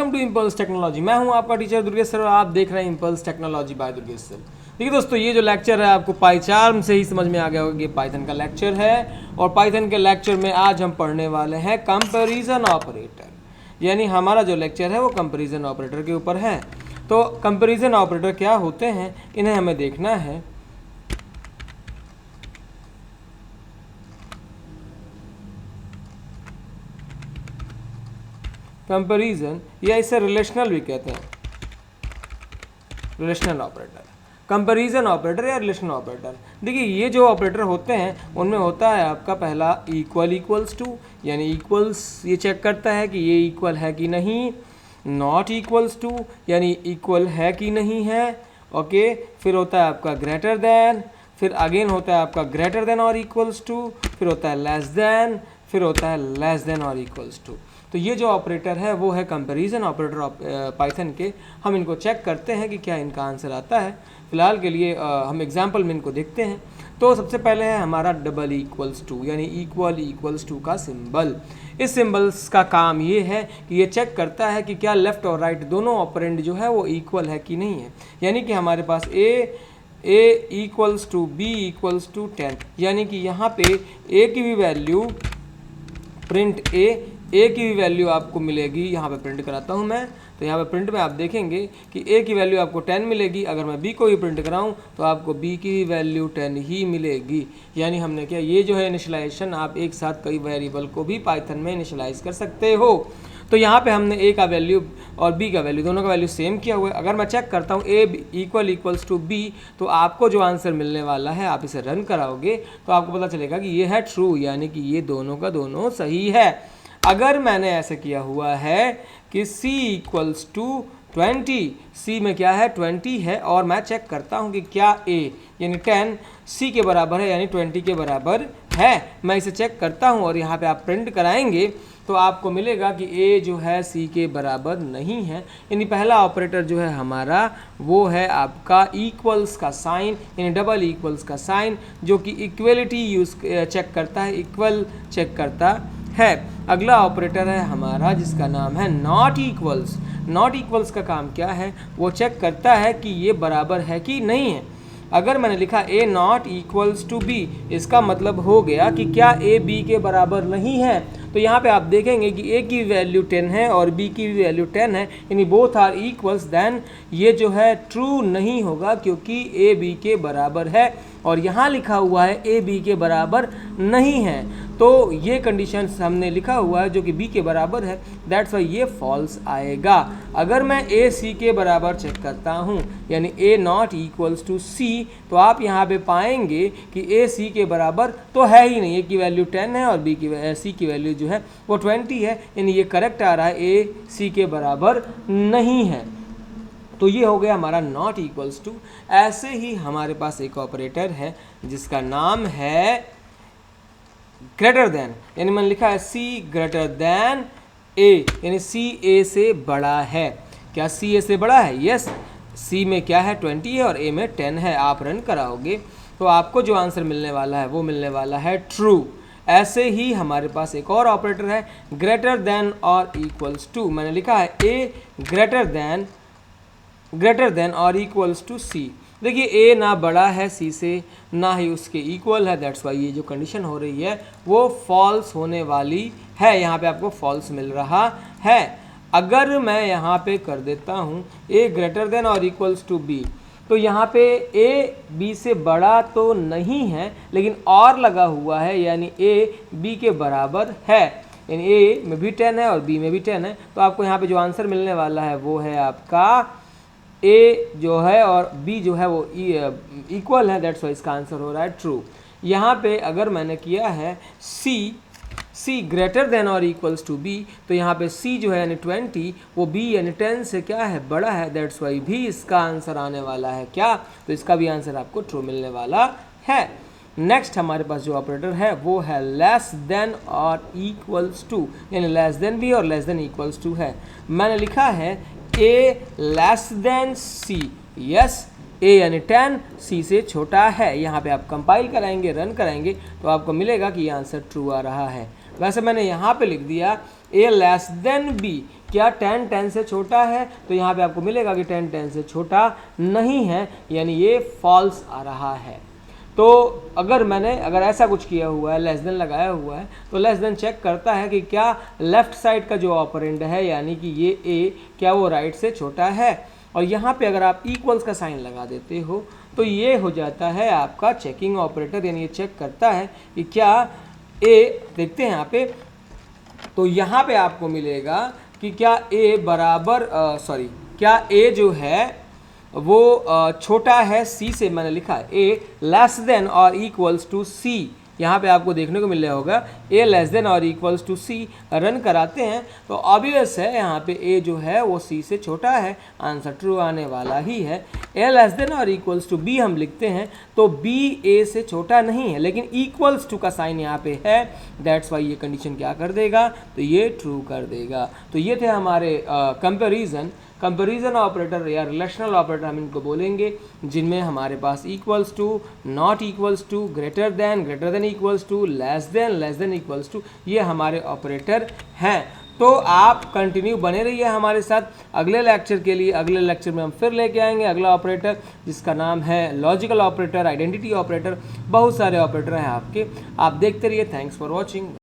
Welcome to impulse technology. मैं हूं आपका टीचर दुर्गेश सर और आप देख रहे हैं impulse technology by Durgesh sir. देखिए दोस्तों, ये जो लेक्चर है आपको पाइचार्म से ही समझ में आ गया होगा कि पाइथन का लेक्चर है। और पाइथन के लेक्चर में आज हम पढ़ने वाले हैं कंपैरिजन ऑपरेटर, यानी हमारा जो लेक्चर है वो कंपैरिजन ऑपरेटर के ऊपर है। तो कंपैरिजन ऑपरेटर क्या होते हैं, इन्हें हमें देखना है। कंपैरिजन या इसे रिलेशनल भी कहते हैं, रिलेशनल ऑपरेटर, कंपैरिजन ऑपरेटर या रिलेशनल ऑपरेटर। देखिए, ये जो ऑपरेटर होते हैं उनमें होता है आपका पहला इक्वल इक्वल्स टू, यानी इक्वल्स ये चेक करता है कि ये इक्वल है कि नहीं। नॉट इक्वल्स टू यानी इक्वल है कि नहीं है। ओके, फिर होता है आपका ग्रेटर देन, फिर अगेन होता है आपका ग्रेटर देन और इक्वल्स टू, फिर होता है लेस देन, फिर होता है लेस देन और इक्वल्स टू। तो ये जो ऑपरेटर है वो है कंपैरिजन ऑपरेटर पाइथन के। हम इनको चेक करते हैं कि क्या इनका आंसर आता है। फिलहाल के लिए हम एग्जाम्पल में इनको देखते हैं। तो सबसे पहले है हमारा डबल इक्वल्स टू, यानी इक्वल इक्वल्स टू का सिंबल। इस सिंबल्स का काम ये है कि ये चेक करता है कि क्या लेफ्ट और राइट दोनों ऑपरेंड जो है वो इक्वल है कि नहीं है। यानी कि हमारे पास A equals to B equals to 10, यानी कि यहाँ पे ए की भी वैल्यू प्रिंट ए की भी वैल्यू आपको मिलेगी। यहाँ पे प्रिंट कराता हूँ मैं, तो यहाँ पे प्रिंट में आप देखेंगे कि ए की वैल्यू आपको 10 मिलेगी। अगर मैं बी को भी प्रिंट कराऊँ तो आपको बी की वैल्यू 10 ही मिलेगी। यानी हमने क्या, ये जो है इनिशियलाइजेशन, आप एक साथ कई वेरिएबल को भी पाइथन में इनिशियलाइज कर सकते हो। तो यहाँ पे हमने ए का वैल्यू और बी का वैल्यू, दोनों का वैल्यू सेम किया हुआ है। अगर मैं चेक करता हूँ ए इक्वल इक्वल्स टू बी, तो आपको जो आंसर मिलने वाला है, आप इसे रन कराओगे तो आपको पता चलेगा कि ये है ट्रू, यानी कि ये दोनों का दोनों सही है। अगर मैंने ऐसे किया हुआ है कि c इक्वल्स टू 20, c में क्या है 20 है, और मैं चेक करता हूँ कि क्या a यानी 10 c के बराबर है, यानी 20 के बराबर है। मैं इसे चेक करता हूँ और यहाँ पे आप प्रिंट कराएंगे तो आपको मिलेगा कि a जो है c के बराबर नहीं है। यानी पहला ऑपरेटर जो है हमारा वो है आपका इक्वल्स का साइन, यानी डबल इक्वल्स का साइन, जो कि इक्वलिटी यूज चेक करता है, इक्वल चेक करता है। अगला ऑपरेटर है हमारा जिसका नाम है नॉट इक्वल्स। नॉट इक्वल्स का काम क्या है, वो चेक करता है कि ये बराबर है कि नहीं है। अगर मैंने लिखा ए नॉट इक्वल्स टू बी, इसका मतलब हो गया कि क्या ए बी के बराबर नहीं है। तो यहाँ पे आप देखेंगे कि ए की वैल्यू 10 है और बी की वैल्यू 10 है, यानी बोथ आर इक्वल्स। देन ये जो है ट्रू नहीं होगा, क्योंकि ए बी के बराबर है और यहाँ लिखा हुआ है ए बी के बराबर नहीं है। तो ये कंडीशन हमने लिखा हुआ है जो कि बी के बराबर है, दैट्स वाई ये फॉल्स आएगा। अगर मैं ए सी के बराबर चेक करता हूँ, यानी ए नॉट इक्वल्स टू सी, तो आप यहाँ पे पाएंगे कि ए सी के बराबर तो है ही नहीं। ए की वैल्यू 10 है और बी की सी की वैल्यू जो है वो 20 है, यानी ये करेक्ट आ रहा है, ए सी के बराबर नहीं है। तो ये हो गया हमारा नॉट इक्वल्स टू। ऐसे ही हमारे पास एक ऑपरेटर है जिसका नाम है ग्रेटर देन, यानी मैंने लिखा है सी ग्रेटर देन ए, यानी सी ए से बड़ा है। क्या सी ए से बड़ा है? यस। सी में क्या है 20 है और ए में 10 है। आप रन कराओगे तो आपको जो आंसर मिलने वाला है वो मिलने वाला है ट्रू। ऐसे ही हमारे पास एक और ऑपरेटर है ग्रेटर देन और इक्वल्स टू। मैंने लिखा है ए ग्रेटर देन और इक्वल्स टू सी। देखिए, ए ना बड़ा है सी से, ना ही उसके इक्वल है, दैट्स वाई ये जो कंडीशन हो रही है वो फॉल्स होने वाली है। यहाँ पे आपको फॉल्स मिल रहा है। अगर मैं यहाँ पे कर देता हूँ ए ग्रेटर देन और इक्वल्स टू बी, तो यहाँ पे ए बी से बड़ा तो नहीं है, लेकिन और लगा हुआ है, यानी ए बी के बराबर है। यानी ए में भी 10 है और बी में भी 10 है। तो आपको यहाँ पे जो आंसर मिलने वाला है वो है आपका ए जो है और बी जो है वो इक्वल है, दैट्स वाई इसका आंसर हो रहा है ट्रू। यहाँ पे अगर मैंने किया है सी ग्रेटर देन और इक्वल्स टू बी, तो यहाँ पे सी जो है यानी 20, वो बी यानी 10 से क्या है बड़ा है, दैट्स वाई भी इसका आंसर आने वाला है क्या, तो इसका भी आंसर आपको ट्रू मिलने वाला है। नेक्स्ट हमारे पास जो ऑपरेटर है वो है लेस देन और इक्वल्स टू, यानी लेस देन भी और लेस देन इक्वल्स टू है। मैंने लिखा है ए लेस देन सी, यस, ए यानी 10 सी से छोटा है। यहाँ पे आप कंपाइल कराएंगे, रन कराएंगे तो आपको मिलेगा कि ये आंसर ट्रू आ रहा है। वैसे मैंने यहाँ पे लिख दिया ए लेस देन बी, क्या 10 10 से छोटा है? तो यहाँ पे आपको मिलेगा कि 10 10 से छोटा नहीं है, यानी ये फॉल्स आ रहा है। तो अगर ऐसा कुछ किया हुआ है, लेस देन लगाया हुआ है, तो लेस देन चेक करता है कि क्या लेफ्ट साइड का जो ऑपरेंड है यानी कि ये ए, क्या वो राइट से छोटा है। और यहाँ पे अगर आप इक्वल्स का साइन लगा देते हो तो ये हो जाता है आपका चेकिंग ऑपरेटर, यानी ये चेक करता है कि क्या ए, देखते हैं यहाँ पे, तो यहाँ पे आपको मिलेगा कि क्या ए बराबर क्या ए जो है वो छोटा है सी से, मैंने लिखा है ए लेस देन और इक्वल्स टू सी। यहाँ पे आपको देखने को मिल रहा होगा ए लेस देन और इक्वल्स टू सी। रन कराते हैं तो ऑब्वियस है यहाँ पे ए जो है वो सी से छोटा है, आंसर ट्रू आने वाला ही है। ए लेस देन और इक्वल्स टू बी हम लिखते हैं तो बी ए से छोटा नहीं है, लेकिन इक्वल्स टू का साइन यहाँ पे है, दैट्स वाई ये कंडीशन क्या कर देगा, तो ये ट्रू कर देगा। तो ये थे हमारे कंपैरिजन ऑपरेटर या रिलेशनल ऑपरेटर हम इनको बोलेंगे, जिनमें हमारे पास equals to, not equals to, greater than equals to, less than equals to, ये हमारे ऑपरेटर हैं। तो आप कंटिन्यू बने रहिए हमारे साथ। अगले लेक्चर के लिए, अगले लेक्चर में हम फिर लेके आएंगे अगला ऑपरेटर, जिसका नाम है लॉजिकल ऑपरेटर, आइडेंटिटी ऑपरेटर, बहुत सारे ऑपरेटर हैं आपके, आप देखते रहिए। Thanks for watching.